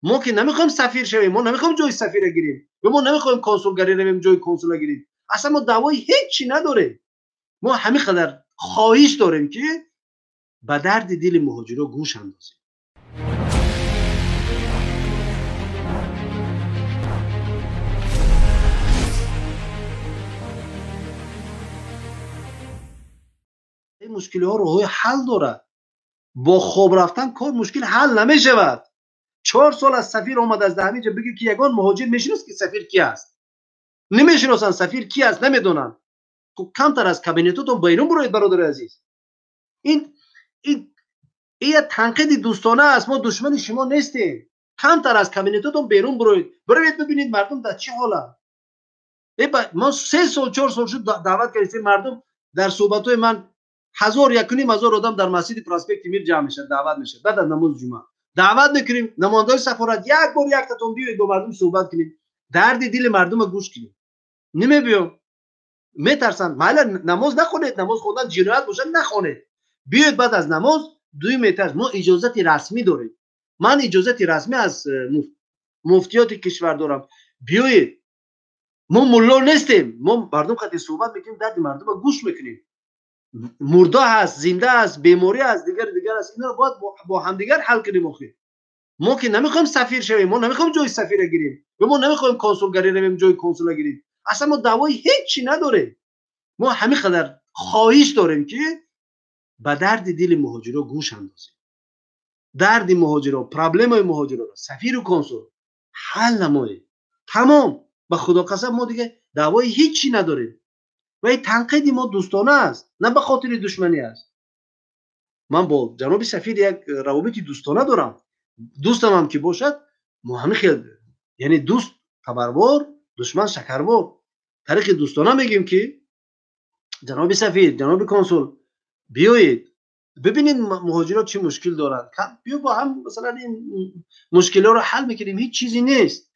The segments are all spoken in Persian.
ما که نمیخوایم سفیر شویم، ما نمیخوایم جای سفیر گیریم و ما نمیخوایم کنسولگری رویم جای کنسول گیریم. اصلا ما دعوای هیچی نداره. ما همین قدر خواهش داریم که به درد دل مهاجرا گوش اندازیم. این مشکل ها راهی حل داره. با خواب رفتن کار مشکل حل نمیشود. 4 سال از سفیر اومد از همینجا بگه که یگان مهاجر میشناسه که سفیر کی است؟ نمیشناسن سفیر کی است، نمیدونن. خب کمتر از کابینتتون بیرون بروید برادر عزیز. این تنقید دوستانه است. ما دشمن شما نیستیم. کمتر از کابینتتون بیرون بروید ببینید مردم در چه حالند. ما 3 سال 4 سال شد دعوت کردیم مردم. در صحبت‌های من 1000 آدم در مسجد پراسپکت میر جمع میشه، دعوت میشه. بعد از نماز جمعه دعوت میکنیم نمایندگان سفارت یک بار یک تاتون بیاید با مردم صحبت کنیم، درد دل مردم رو گوش کنیم. نمیبیام، میترسن. مالا نماز نخونید، نماز خوندن جنایت باشه، نخونید. بیاید بعد از نماز 2 متر. ما اجازت رسمی داریم. من اجازت رسمی از مفتیات کشور دارم. بیاید. ما ملا نیستیم. ما مردم خاطر صحبت میکنیم، درد مردم رو گوش میکنیم. مرده هست، زنده است، بیماری است، دیگر است. اینا رو باید با همدیگر حل کنیم. ما که نمیخوایم سفیر شویم، ما نمیخوایم جای سفیر گیریم و ما نمیخوایم کنسولگری رویم جای کنسول گیریم. اصلا ما دعوای هیچی نداره. ما همین قدر خواهش داریم که به درد دل مهاجرا گوش اندازیم. درد مهاجرا، پرابلم مهاجرا را سفیر و کنسول حل نمایید. تمام. به خدا قسم ما دیگه دعوای هیچی نداریم. و این تنقید ما دوستانه است، نه به خاطر دشمنی است. من با جناب سفیر یک روابط دوستانه دارم. دوستم هم که باشد ما همه خیلی، یعنی دوست خبروار، دشمن شکروار. طریق دوستانه میگیم که جناب سفیر، جناب کنسول، بیایید ببینید مهاجرات چه مشکل دارن، بیا با هم مثلا این مشکلات رو حل میکنیم. هیچ چیزی نیست.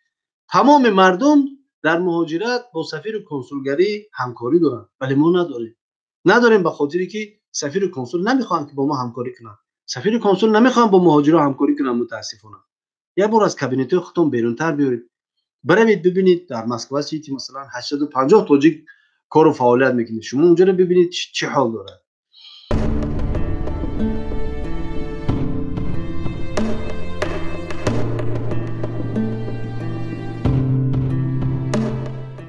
تمام مردم در مهاجرت با سفیر و کنسولگری همکاری دارن، ولی ما نداریم به خاطری که سفیر و کنسول نمیخوان که با ما همکاری کنن. سفیر و کنسول نمیخوان با مهاجرا همکاری کنن. متاسفانه یک بار از کابینت خودتون بیرونتر بیارید، بروید ببینید در مسکو سیتی مثلا 850 تاجیک کار و فعالیت میکنه. شما اونجا رو ببینید چه حال داره.